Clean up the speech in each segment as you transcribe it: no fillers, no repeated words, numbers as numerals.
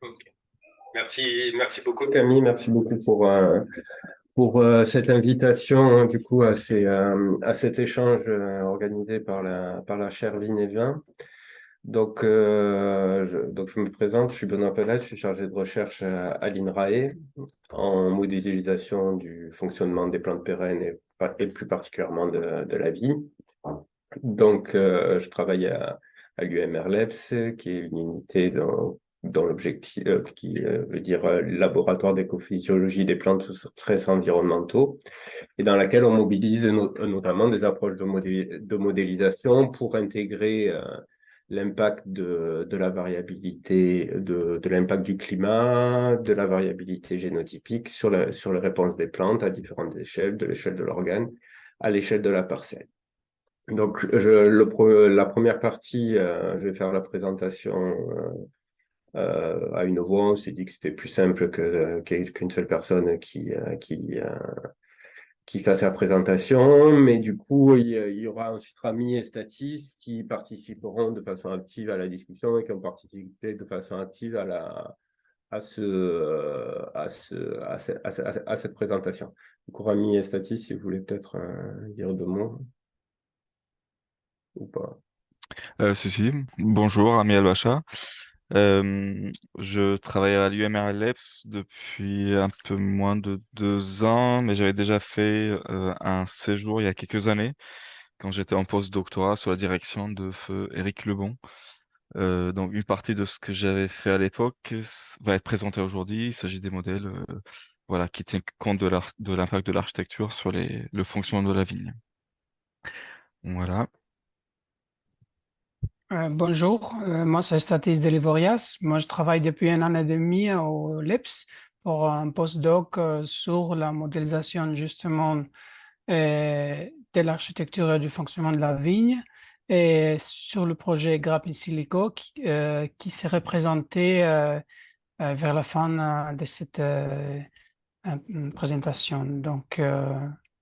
Ok. Merci beaucoup Camille, merci beaucoup pour cette invitation du coup à cet échange organisé par la chaire Vigne et Vin. Donc je me présente, je suis Benoît Pellet, je suis chargé de recherche à l'INRAE en modélisation du fonctionnement des plantes pérennes et plus particulièrement de la vie. Je travaille à l'UMR Labs, qui est une unité dans l'objectif, qui veut dire laboratoire d'écophysiologie des plantes sous stress environnementaux, et dans laquelle on mobilise notamment des approches de modélisation pour intégrer l'impact de la variabilité, de l'impact du climat, de la variabilité génotypique sur les réponses des plantes à différentes échelles, de l'échelle de l'organe à l'échelle de la parcelle. La première partie, je vais faire la présentation à une voix. On s'est dit que c'était plus simple qu'une seule personne qui fasse la présentation. Mais du coup, il y aura ensuite Rami et Statis qui participeront de façon active à la discussion et qui ont participé de façon active à cette présentation. Du coup, Rami et Statis, si vous voulez peut-être dire deux mots ou pas. Si. Bonjour, Ami Al-Bacha. Je travaille à l'UMR Labs depuis un peu moins de 2 ans, mais j'avais déjà fait un séjour il y a quelques années, quand j'étais en post-doctorat sous la direction de feu Éric Lebon. Donc une partie de ce que j'avais fait à l'époque va être présentée aujourd'hui. Il s'agit des modèles voilà, qui tiennent compte de l'impact de l'architecture sur le fonctionnement de la vigne. Voilà. Bonjour, moi c'est Statis Delivorias. Moi je travaille depuis un an et demi au LEPS pour un postdoc sur la modélisation justement de l'architecture et du fonctionnement de la vigne et sur le projet Grappe in Silico qui serait présenté vers la fin de cette présentation.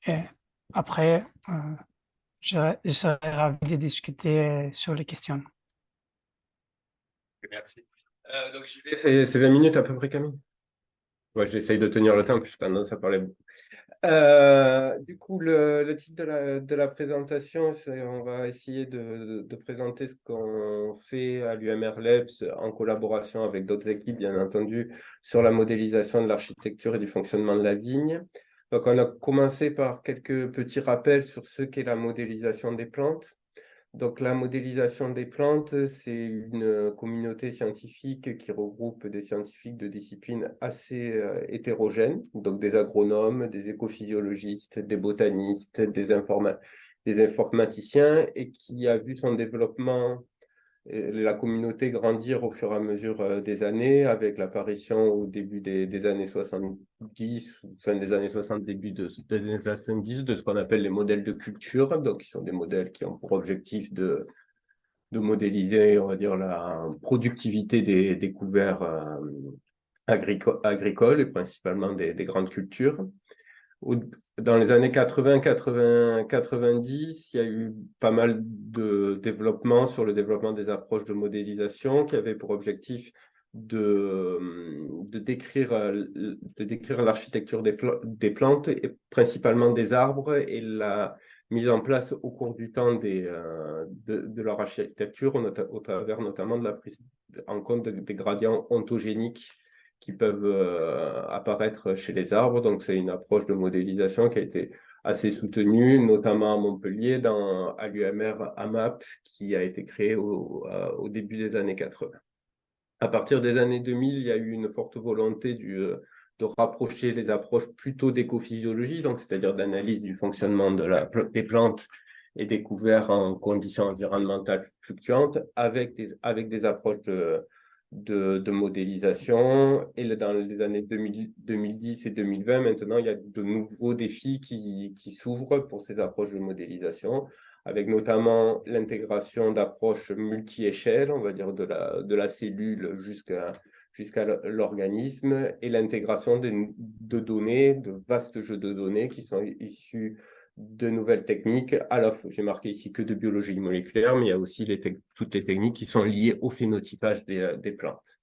Et après, je serais ravi de discuter sur les questions. Merci. C'est 20 minutes à peu près, Camille. Ouais, j'essaye de tenir le temps, putain, non, ça parlait beaucoup. Du coup, le titre de la présentation, c'est on va essayer de présenter ce qu'on fait à l'UMR Labs en collaboration avec d'autres équipes, bien entendu, sur la modélisation de l'architecture et du fonctionnement de la vigne. Donc, on a commencé par quelques petits rappels sur ce qu'est la modélisation des plantes. Donc, la modélisation des plantes, c'est une communauté scientifique qui regroupe des scientifiques de disciplines assez hétérogènes, donc des agronomes, des écophysiologistes, des botanistes, des informaticiens, et qui a vu son développement la communauté grandir au fur et à mesure des années, avec l'apparition au début des années 70, ou fin des années 60, des années 70, de ce qu'on appelle les modèles de culture, donc qui sont des modèles qui ont pour objectif de modéliser, on va dire, la productivité des couverts agricoles, et principalement des grandes cultures. Dans les années 80, 80, 90, il y a eu pas mal de développement sur le développement des approches de modélisation qui avaient pour objectif de décrire l'architecture des plantes et principalement des arbres et la mise en place au cours du temps de leur architecture au travers notamment de la prise en compte des gradients ontogéniques qui peuvent apparaître chez les arbres. Donc, c'est une approche de modélisation qui a été assez soutenue, notamment à Montpellier, à l'UMR AMAP, qui a été créé au début des années 80. À partir des années 2000, il y a eu une forte volonté de rapprocher les approches plutôt d'écophysiologie, donc c'est-à-dire d'analyse du fonctionnement des plantes et des couverts en conditions environnementales fluctuantes, avec des approches de modélisation. Et dans les années 2010 et 2020, maintenant, il y a de nouveaux défis qui s'ouvrent pour ces approches de modélisation, avec notamment l'intégration d'approches multi-échelles, on va dire de la cellule jusqu'à l'organisme, et l'intégration de données, de vastes jeux de données qui sont issus de nouvelles techniques. Alors, j'ai marqué ici que de biologie moléculaire, mais il y a aussi toutes les techniques qui sont liées au phénotypage des plantes.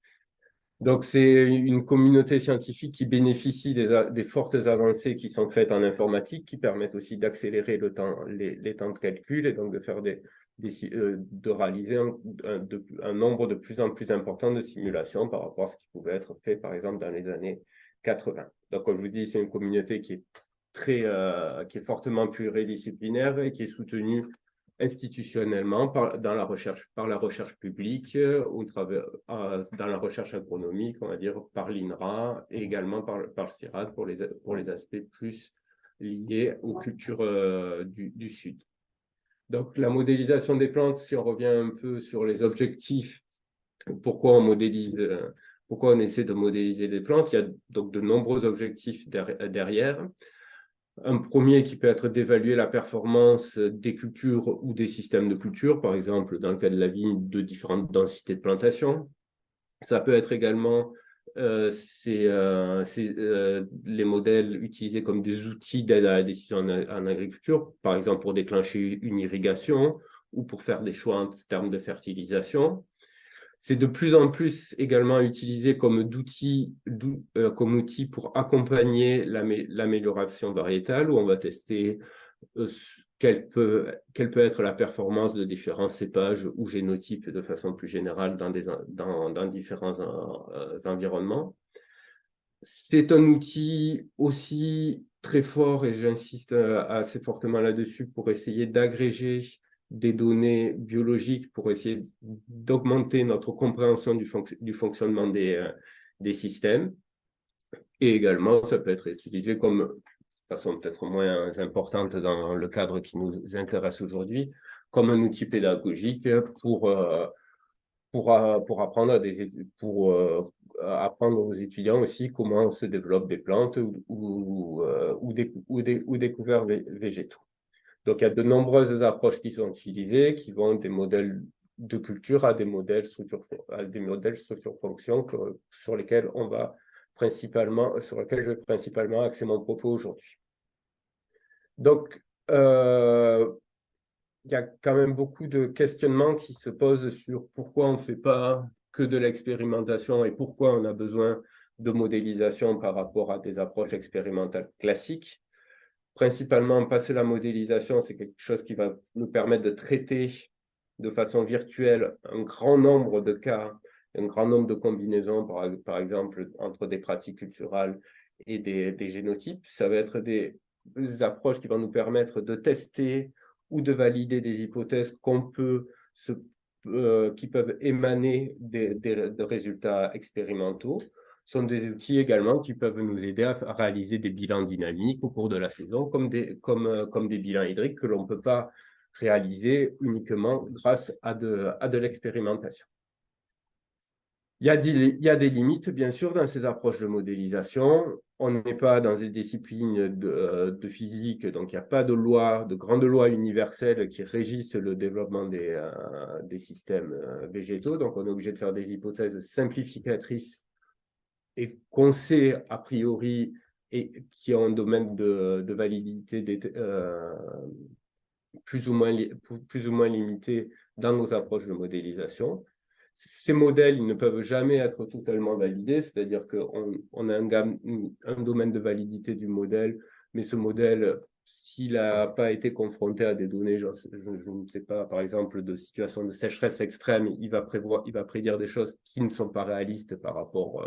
Donc, c'est une communauté scientifique qui bénéficie des fortes avancées qui sont faites en informatique, qui permettent aussi d'accélérer les temps de calcul et donc de faire de réaliser un nombre de plus en plus important de simulations par rapport à ce qui pouvait être fait, par exemple, dans les années 80. Donc, comme je vous dis, c'est une communauté qui est fortement pluridisciplinaire et qui est soutenue institutionnellement par la recherche publique, dans la recherche agronomique, on va dire, par l'INRA et également par le CIRAD pour les aspects plus liés aux cultures du Sud. Donc, la modélisation des plantes, si on revient un peu sur les objectifs, pourquoi on essaie de modéliser des plantes, il y a donc de nombreux objectifs derrière. Un premier qui peut être d'évaluer la performance des cultures ou des systèmes de culture, par exemple, dans le cas de la vigne, de différentes densités de plantation. Ça peut être également les modèles utilisés comme des outils d'aide à la décision en agriculture, par exemple pour déclencher une irrigation ou pour faire des choix en termes de fertilisation. C'est de plus en plus également utilisé comme outil pour accompagner l'amélioration variétale, où on va tester quelle peut être la performance de différents cépages ou génotypes de façon plus générale dans différents environnements. C'est un outil aussi très fort, et j'insiste assez fortement là-dessus, pour essayer d'agréger des données biologiques pour essayer d'augmenter notre compréhension du fonctionnement des systèmes. Et également, ça peut être utilisé comme, de façon peut-être moins importante dans le cadre qui nous intéresse aujourd'hui, comme un outil pédagogique pour apprendre apprendre aux étudiants aussi comment se développent des plantes ou des couverts végétaux. Donc, il y a de nombreuses approches qui sont utilisées, qui vont des modèles de culture à des modèles structure-fonction sur lesquels je vais principalement axer mon propos aujourd'hui. Donc, il y a quand même beaucoup de questionnements qui se posent sur pourquoi on ne fait pas que de l'expérimentation et pourquoi on a besoin de modélisation par rapport à des approches expérimentales classiques. Principalement, passer la modélisation, c'est quelque chose qui va nous permettre de traiter de façon virtuelle un grand nombre de cas, un grand nombre de combinaisons, par exemple, entre des pratiques culturales et des génotypes. Ça va être des approches qui vont nous permettre de tester ou de valider des hypothèses qui peuvent émaner de résultats expérimentaux. Sont des outils également qui peuvent nous aider à réaliser des bilans dynamiques au cours de la saison, comme des bilans hydriques que l'on ne peut pas réaliser uniquement grâce à de l'expérimentation. Il y a des limites, bien sûr, dans ces approches de modélisation. On n'est pas dans des disciplines de physique, donc il n'y a pas de grandes lois universelles qui régissent le développement des systèmes végétaux. Donc, on est obligé de faire des hypothèses simplificatrices et qu'on sait a priori et qui ont un domaine de validité plus ou moins limité dans nos approches de modélisation. Ces modèles, ils ne peuvent jamais être totalement validés, c'est-à-dire qu'on a un domaine de validité du modèle, mais ce modèle, s'il n'a pas été confronté à des données, je ne sais pas, par exemple, de situations de sécheresse extrême, il va prédire des choses qui ne sont pas réalistes par rapport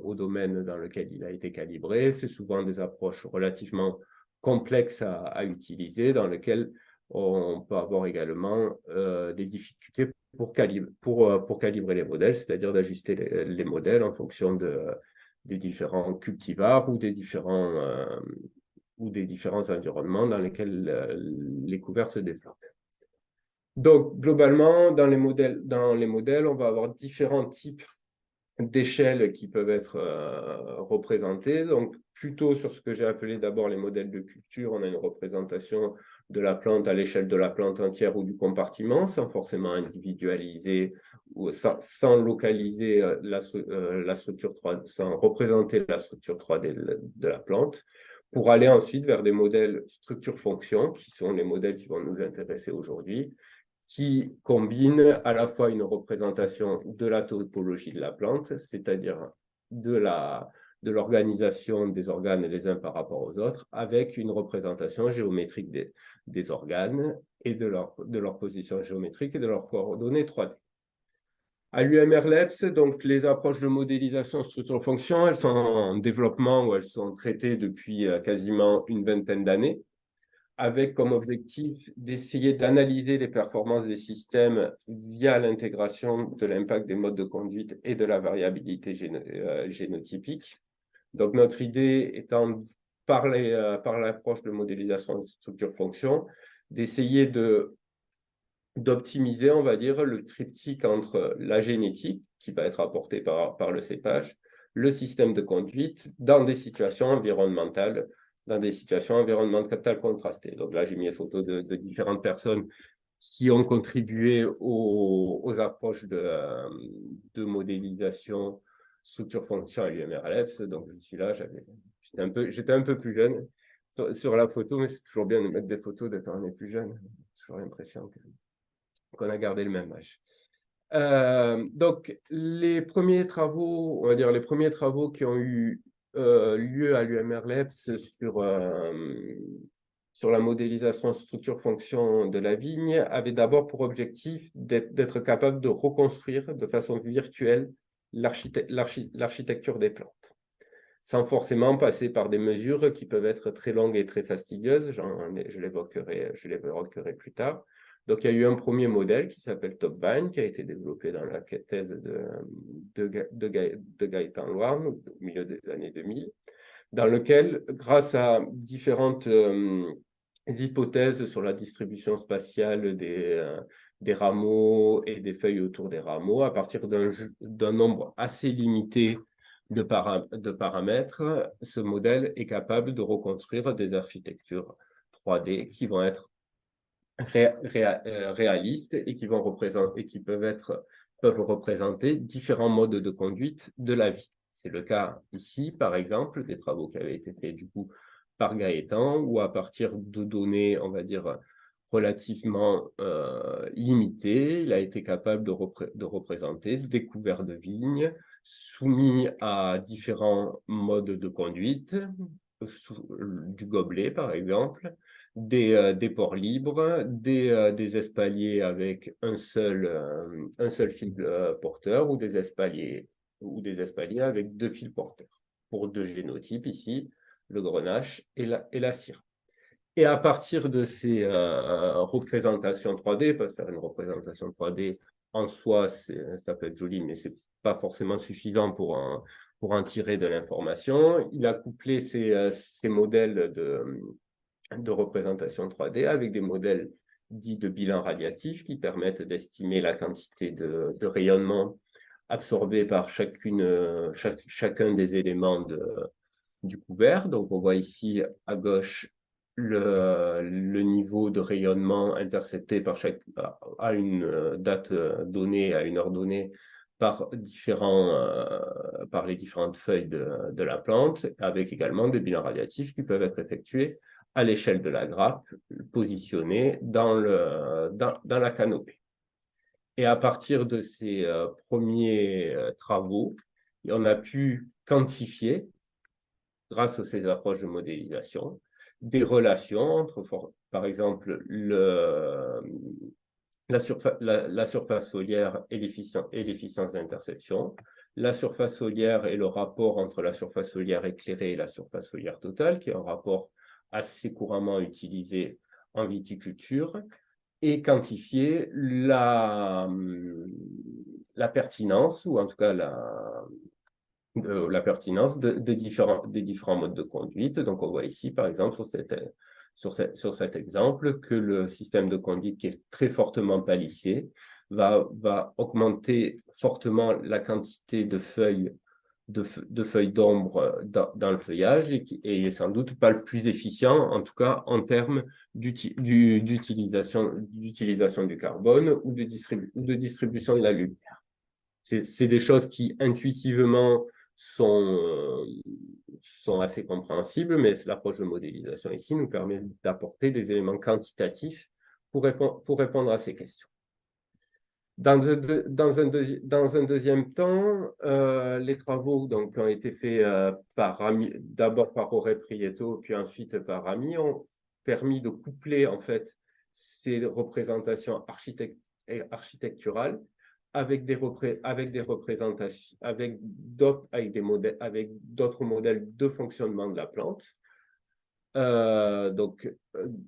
au domaine dans lequel il a été calibré. C'est souvent des approches relativement complexes à utiliser, dans lesquelles on peut avoir également des difficultés pour calibrer les modèles, c'est-à-dire d'ajuster les modèles en fonction des différents cultivars ou des différents environnements dans lesquels les couverts se développent. Donc, globalement, dans les modèles, on va avoir différents types d'échelles qui peuvent être représentées. Donc, plutôt sur ce que j'ai appelé d'abord les modèles de culture, on a une représentation de la plante à l'échelle de la plante entière ou du compartiment, sans forcément individualiser ou sans localiser la structure 3D, sans représenter la structure 3D de la plante, pour aller ensuite vers des modèles structure-fonction, qui sont les modèles qui vont nous intéresser aujourd'hui, qui combine à la fois une représentation de la topologie de la plante, c'est-à-dire de l'organisation des organes les uns par rapport aux autres, avec une représentation géométrique des organes et de leur position géométrique et de leurs coordonnées 3D. À l'UMR-LEPS, donc les approches de modélisation structure-fonction, elles sont en développement ou elles sont traitées depuis quasiment une vingtaine d'années, avec comme objectif d'essayer d'analyser les performances des systèmes via l'intégration de l'impact des modes de conduite et de la variabilité génotypique. Donc notre idée étant, par l'approche de modélisation structure-fonction, d'essayer d'optimiser, on va dire, le triptyque entre la génétique, qui va être apportée par le cépage, le système de conduite, dans des situations environnementales contrastées. Donc là, j'ai mis les photos de différentes personnes qui ont contribué aux approches de modélisation structure-fonction à l'UMR-LEPS. Donc je suis là, j'étais un peu plus jeune sur la photo, mais c'est toujours bien de mettre des photos de quand on est plus jeune. J'ai toujours l'impression qu'on a gardé le même âge. Donc, les premiers travaux, on va dire les premiers travaux qui ont eu lieu à l'UMR-LEPS sur la modélisation structure-fonction de la vigne avaient d'abord pour objectif d'être capable de reconstruire de façon virtuelle l'architecture des plantes, sans forcément passer par des mesures qui peuvent être très longues et très fastidieuses. Je l'évoquerai plus tard. Donc, il y a eu un premier modèle qui s'appelle TopVine, qui a été développé dans la thèse de Gaëtan Louarn au milieu des années 2000, dans lequel, grâce à différentes hypothèses sur la distribution spatiale des rameaux et des feuilles autour des rameaux, à partir d'un nombre assez limité de paramètres, ce modèle est capable de reconstruire des architectures 3D qui vont être réalistes et qui peuvent représenter différents modes de conduite de la vie. C'est le cas ici, par exemple, des travaux qui avaient été faits du coup par Gaëtan, où à partir de données, on va dire, relativement limitées, il a été capable de représenter des couverts de vignes soumis à différents modes de conduite, du gobelet par exemple, des ports libres, des espaliers avec un seul fil porteur ou des espaliers avec deux fils porteurs pour deux génotypes ici, le grenache et la cire. Et à partir de ces représentations 3D, parce que faire une représentation 3D en soi, ça peut être joli, mais c'est pas forcément suffisant pour en tirer de l'information. Il a couplé ces modèles de représentation 3D avec des modèles dits de bilan radiatif qui permettent d'estimer la quantité de rayonnement absorbé par chacun des éléments du couvert. Donc, on voit ici à gauche le niveau de rayonnement intercepté à une date donnée, à une heure donnée, par les différentes feuilles de la plante, avec également des bilans radiatifs qui peuvent être effectués à l'échelle de la grappe, positionnée dans la canopée. Et à partir de ces premiers travaux, on a pu quantifier, grâce à ces approches de modélisation, des relations entre, par exemple, la surface foliaire et l'efficience d'interception, la surface foliaire et le rapport entre la surface foliaire éclairée et la surface foliaire totale, qui est un rapport assez couramment utilisé en viticulture, et quantifier la pertinence, ou en tout cas la pertinence des différents modes de conduite. Donc, on voit ici, par exemple, sur cet exemple, que le système de conduite qui est très fortement palissé va augmenter fortement la quantité de feuilles d'ombre dans le feuillage et est sans doute pas le plus efficient, en tout cas en termes d'utilisation du carbone ou de distribution de la lumière. C'est des choses qui intuitivement sont assez compréhensibles, mais l'approche de modélisation ici nous permet d'apporter des éléments quantitatifs pour répondre à ces questions. Dans un deuxième temps, les travaux donc, qui ont été faits d'abord par Jorge Prieto, puis ensuite par Rami, ont permis de coupler en fait ces représentations architecturales avec des représentations, avec d'autres modèles de fonctionnement de la plante. Donc,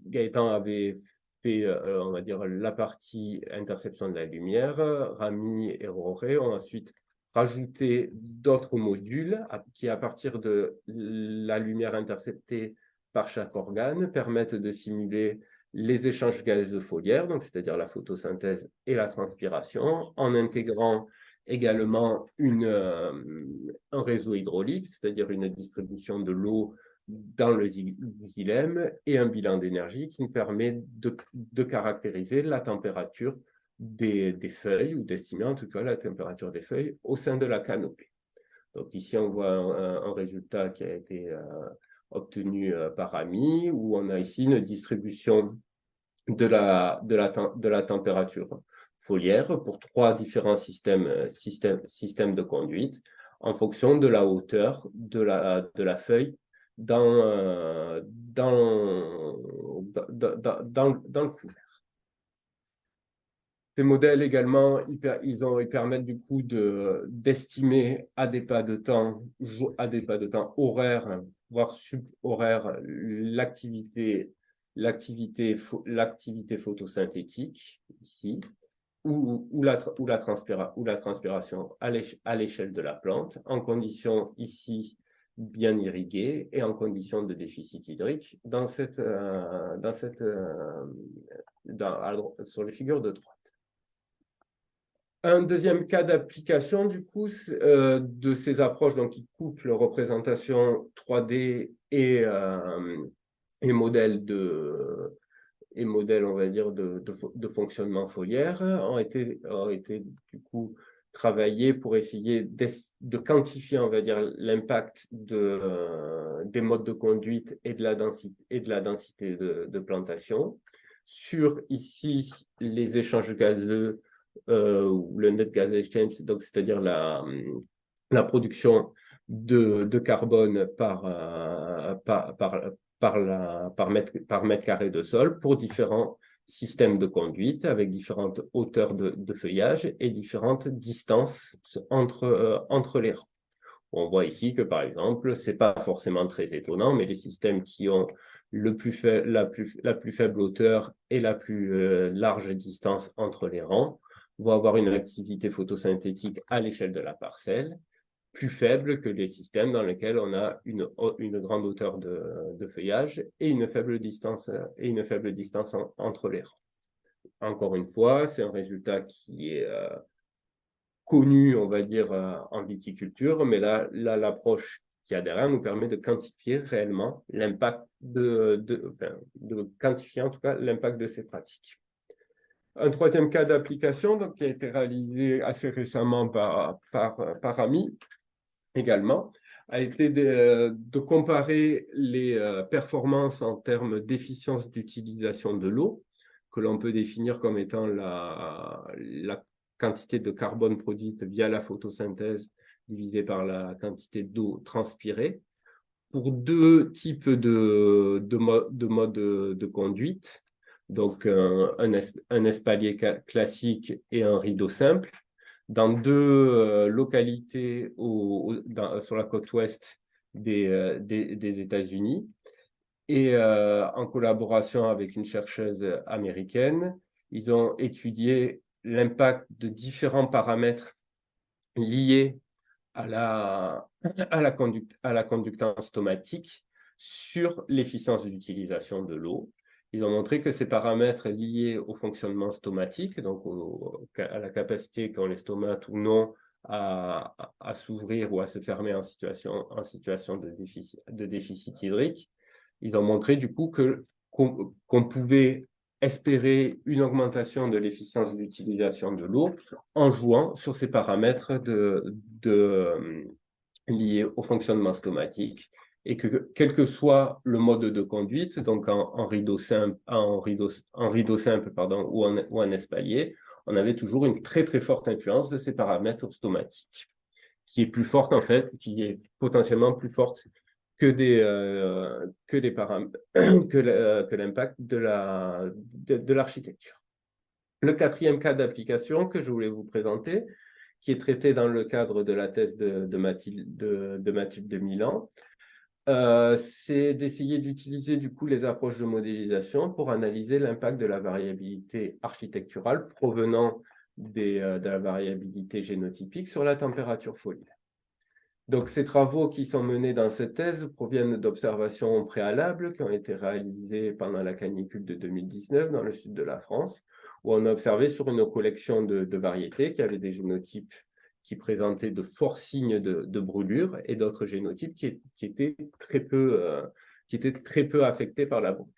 Gaëtan avait fait, on va dire, la partie interception de la lumière. Rami et Jorge ont ensuite rajouté d'autres modules qui, à partir de la lumière interceptée par chaque organe, permettent de simuler les échanges gazeux foliaires, donc c'est-à-dire la photosynthèse et la transpiration, en intégrant également un réseau hydraulique, c'est-à-dire une distribution de l'eau dans le xylème et un bilan d'énergie qui nous permet de caractériser la température des feuilles, ou d'estimer en tout cas la température des feuilles au sein de la canopée. Donc ici, on voit un résultat qui a été obtenu par Rami, où on a ici une distribution de la température foliaire pour 3 différents systèmes de conduite en fonction de la hauteur de la feuille dans le couvert. Ces modèles également, ils permettent du coup d'estimer à des pas de temps horaires, voire subhoraires, l'activité photosynthétique ici, ou la transpiration à l'échelle de la plante, en conditions ici bien irriguées et en conditions de déficit hydrique sur les figures de droite. Un deuxième cas d'application, du coup, de ces approches donc, qui couplent représentation 3D et modèles on va dire, de fonctionnement foliaire ont été du coup travaillés pour essayer de quantifier, on va dire, l'impact des modes de conduite et de la densité de plantation sur ici les échanges gazeux ou le net gas exchange, donc c'est-à-dire la production de carbone par mètre carré de sol pour différents systèmes de conduite avec différentes hauteurs de feuillage et différentes distances entre les rangs. On voit ici que, par exemple, ce n'est pas forcément très étonnant, mais les systèmes qui ont la plus faible hauteur et la plus large distance entre les rangs vont avoir une activité photosynthétique à l'échelle de la parcelle plus faible que les systèmes dans lesquels on a une grande hauteur de feuillage et une faible distance entre les rangs. Encore une fois, c'est un résultat qui est connu, on va dire, en viticulture, mais là l'approche qui a derrière nous permet de quantifier réellement l'impact de quantifier en tout cas l'impact de ces pratiques. Un troisième cas d'application donc, qui a été réalisé assez récemment par Rami également, a été de comparer les performances en termes d'efficience d'utilisation de l'eau, que l'on peut définir comme étant la quantité de carbone produite via la photosynthèse divisée par la quantité d'eau transpirée, pour 2 types de modes de conduite, donc un espalier classique et un rideau simple, dans 2 localités sur la côte ouest des États-Unis, et en collaboration avec une chercheuse américaine, ils ont étudié l'impact de différents paramètres liés à la conductance stomatique sur l'efficience d'utilisation de l'eau. Ils ont montré que ces paramètres liés au fonctionnement stomatique, donc à la capacité qu'ont les stomates ou non à s'ouvrir ou à se fermer en situation de déficit hydrique, ils ont montré du coup qu'on pouvait espérer une augmentation de l'efficience d'utilisation de l'eau en jouant sur ces paramètres liés au fonctionnement stomatique, et que quel que soit le mode de conduite, donc en rideau simple ou en espalier, on avait toujours une très très forte influence de ces paramètres stomatiques, qui est plus forte en fait, qui est potentiellement plus forte que que l'impact de l'architecture. Le quatrième cas d'application que je voulais vous présenter, qui est traité dans le cadre de la thèse de Mathilde de Milan, c'est d'essayer d'utiliser du coup les approches de modélisation pour analyser l'impact de la variabilité architecturale provenant de la variabilité génotypique sur la température foliaire. Donc, ces travaux qui sont menés dans cette thèse proviennent d'observations préalables qui ont été réalisées pendant la canicule de 2019 dans le sud de la France, où on a observé sur une collection de variétés qui avaient des génotypes qui présentaient de forts signes de brûlure et d'autres génotypes qui étaient très peu affectés par la brûlure.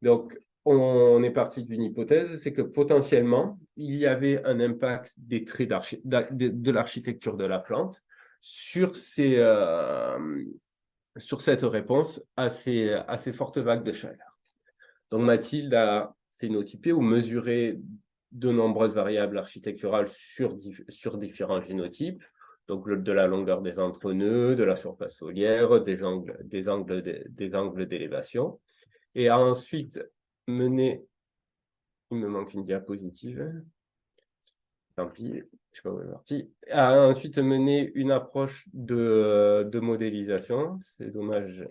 Donc, on est parti d'une hypothèse, c'est que potentiellement, il y avait un impact des traits de l'architecture de la plante sur cette réponse à ces fortes vagues de chaleur. Donc, Mathilde a phénotypé ou mesuré de nombreuses variables architecturales sur différents génotypes, donc de la longueur des entre-nœuds, de la surface foliaire, des angles d'élévation, et a ensuite mené, il me manque une diapositive, tant pis, je ne sais pas où elle est partie, a ensuite mené une approche de modélisation, c'est dommage,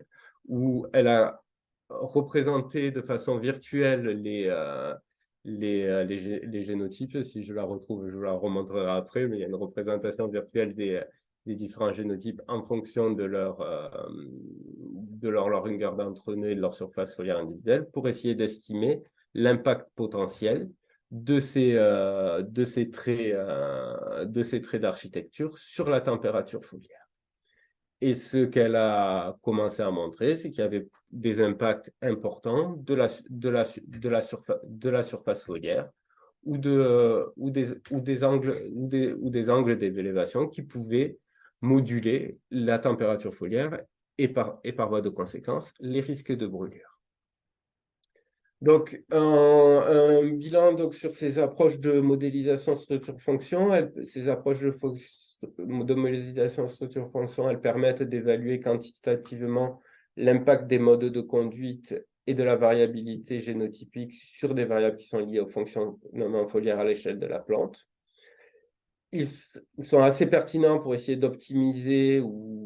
où elle a représenté de façon virtuelle les génotypes. Si je la retrouve, je vous la remontrerai après, mais il y a une représentation virtuelle des différents génotypes en fonction de leur longueur d'entre-nœuds et de leur surface foliaire individuelle pour essayer d'estimer l'impact potentiel de ces traits d'architecture sur la température foliaire. Et ce qu'elle a commencé à montrer, c'est qu'il y avait des impacts importants de la surface foliaire ou des angles d'élévation qui pouvaient moduler la température foliaire et par voie de conséquence, les risques de brûlure. Donc, un bilan donc, sur ces approches de modélisation structure-fonction. Ces approches de modélisation structure-fonction, elles permettent d'évaluer quantitativement l'impact des modes de conduite et de la variabilité génotypique sur des variables qui sont liées aux fonctionnements foliaires à l'échelle de la plante. Ils sont assez pertinents pour essayer d'optimiser ou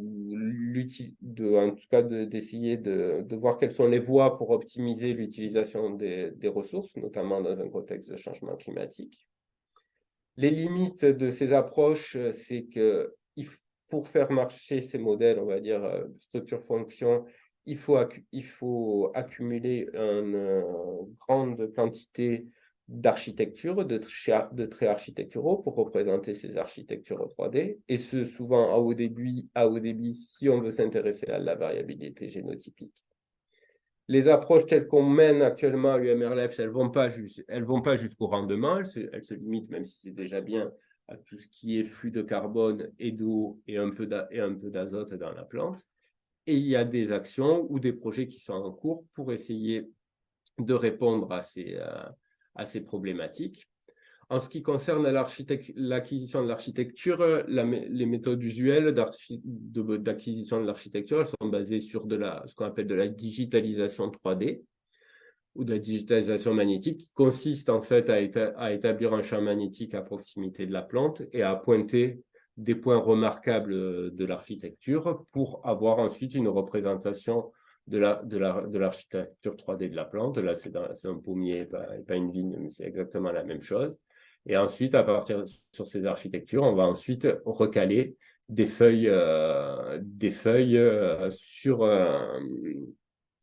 en tout cas d'essayer de voir quelles sont les voies pour optimiser l'utilisation des ressources, notamment dans un contexte de changement climatique. Les limites de ces approches, c'est que pour faire marcher ces modèles, on va dire structure-fonction, il faut accumuler une grande quantité d'architecture, de traits architecturaux pour représenter ces architectures 3D, et ce souvent à haut débit si on veut s'intéresser à la variabilité génotypique. Les approches telles qu'on mène actuellement à l'UMR-LEPS, elles vont pas jusqu'au rendement, elles se limitent, même si c'est déjà bien, à tout ce qui est flux de carbone et d'eau et un peu d'azote dans la plante. Et il y a des actions ou des projets qui sont en cours pour essayer de répondre à ces problématiques. En ce qui concerne l'acquisition de l'architecture, les méthodes usuelles d'acquisition de l'architecture, elles sont basées sur ce qu'on appelle de la digitalisation 3D ou de la digitalisation magnétique, qui consiste en fait à établir un champ magnétique à proximité de la plante et à pointer des points remarquables de l'architecture pour avoir ensuite une représentation de l'architecture 3D de la plante. Là, c'est un pommier, pas une vigne, mais c'est exactement la même chose. Et ensuite, à partir sur ces architectures, on va ensuite recaler des feuilles sur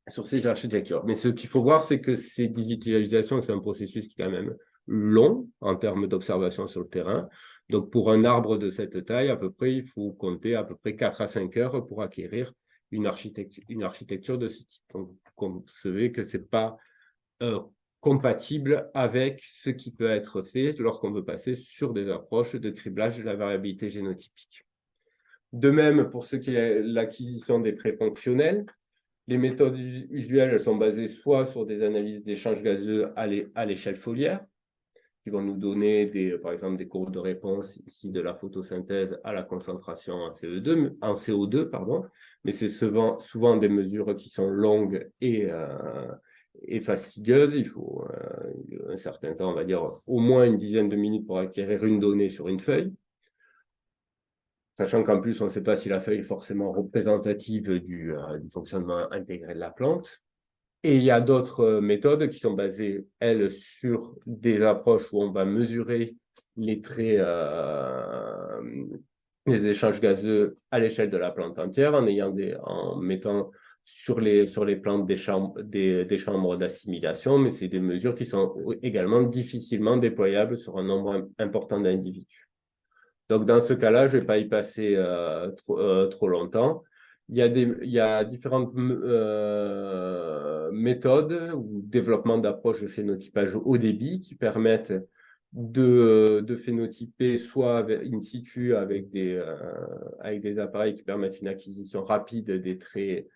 ces architectures. Mais ce qu'il faut voir, c'est que ces digitalisations, c'est un processus qui est quand même long en termes d'observation sur le terrain. Donc, pour un arbre de cette taille, à peu près, il faut compter à peu près 4 à 5 heures pour acquérir une architecture de ce type. Donc, vous concevez que ce n'est pas compatible avec ce qui peut être fait lorsqu'on veut passer sur des approches de criblage de la variabilité génotypique. De même, pour ce qui est l'acquisition des traits fonctionnels, les méthodes usuelles elles sont basées soit sur des analyses d'échanges gazeux à l'échelle foliaire, qui vont nous donner, par exemple, des courbes de réponse ici de la photosynthèse à la concentration en CO2, pardon. Mais c'est souvent des mesures qui sont longues et fastidieuses. Il faut un certain temps, on va dire au moins une dizaine de minutes pour acquérir une donnée sur une feuille. Sachant qu'en plus, on ne sait pas si la feuille est forcément représentative du fonctionnement intégré de la plante. Et il y a d'autres méthodes qui sont basées, elles, sur des approches où on va mesurer les traits, les échanges gazeux à l'échelle de la plante entière, en mettant sur les plantes des chambres d'assimilation, mais c'est des mesures qui sont également difficilement déployables sur un nombre important d'individus. Donc, dans ce cas-là, je ne vais pas y passer trop longtemps. Il y a différentes méthodes ou développement d'approches de phénotypage haut débit qui permettent de phénotyper soit in situ avec des appareils qui permettent une acquisition rapide des traits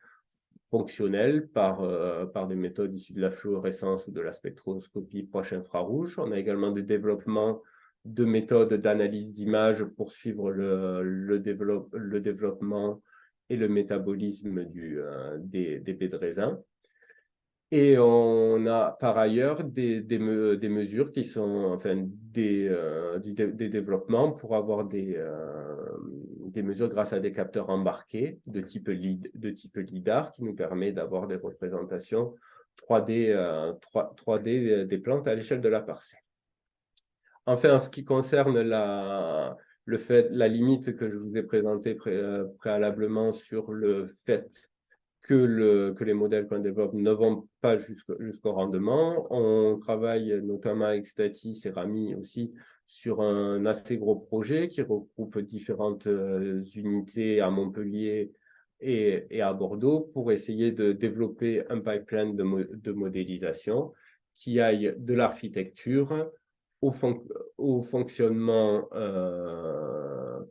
fonctionnels par des méthodes issues de la fluorescence ou de la spectroscopie proche infrarouge. On a également des développements de méthodes d'analyse d'image pour suivre le développement et le métabolisme des baies de raisin. Et on a par ailleurs des mesures qui sont, enfin, des développements pour avoir des mesures grâce à des capteurs embarqués de type LIDAR qui nous permet d'avoir des représentations 3D des plantes à l'échelle de la parcelle. Enfin, en ce qui concerne la limite que je vous ai présentée préalablement sur le fait que les modèles qu'on développe ne vont pas jusqu'au rendement, on travaille notamment avec Statis et Rami aussi sur un assez gros projet qui regroupe différentes unités à Montpellier et à Bordeaux pour essayer de développer un pipeline de modélisation qui aille de l'architecture au fonctionnement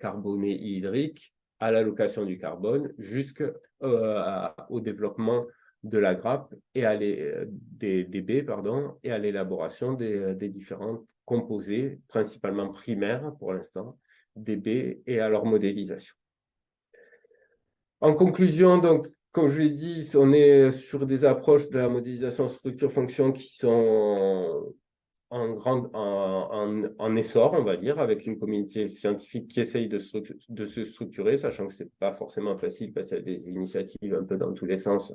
carboné et hydrique, à l'allocation du carbone, jusqu'au développement de la grappe et des baies, et à l'élaboration des différents composés, principalement primaires pour l'instant, des baies et à leur modélisation. En conclusion, donc, comme je l'ai dit, on est sur des approches de la modélisation structure-fonction qui sont en essor, on va dire, avec une communauté scientifique qui essaye de se structurer, sachant que ce n'est pas forcément facile parce qu'il y a des initiatives un peu dans tous les sens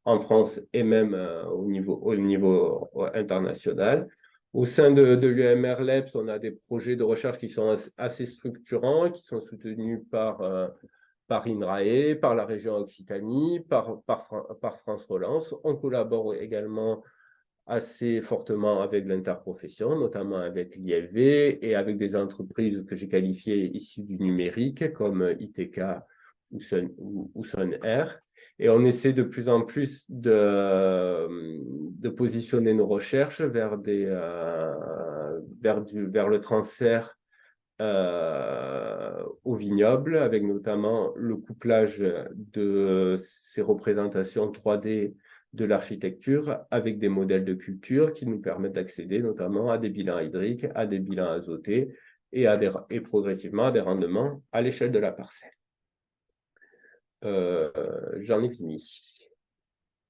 en France et même au niveau international. Au sein de l'UMR Labs, on a des projets de recherche qui sont assez structurants, qui sont soutenus par INRAE, par la région Occitanie, par France Relance. On collabore également assez fortement avec l'interprofession, notamment avec l'ILV et avec des entreprises que j'ai qualifiées issues du numérique comme ITK ou SunAir. Et on essaie de plus en plus de positionner nos recherches vers le transfert au vignoble, avec notamment le couplage de ces représentations 3D de l'architecture avec des modèles de culture qui nous permettent d'accéder notamment à des bilans hydriques, à des bilans azotés et progressivement à des rendements à l'échelle de la parcelle. J'en ai fini.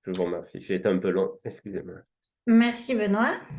Je vous remercie. J'ai été un peu long, excusez-moi. Merci Benoît.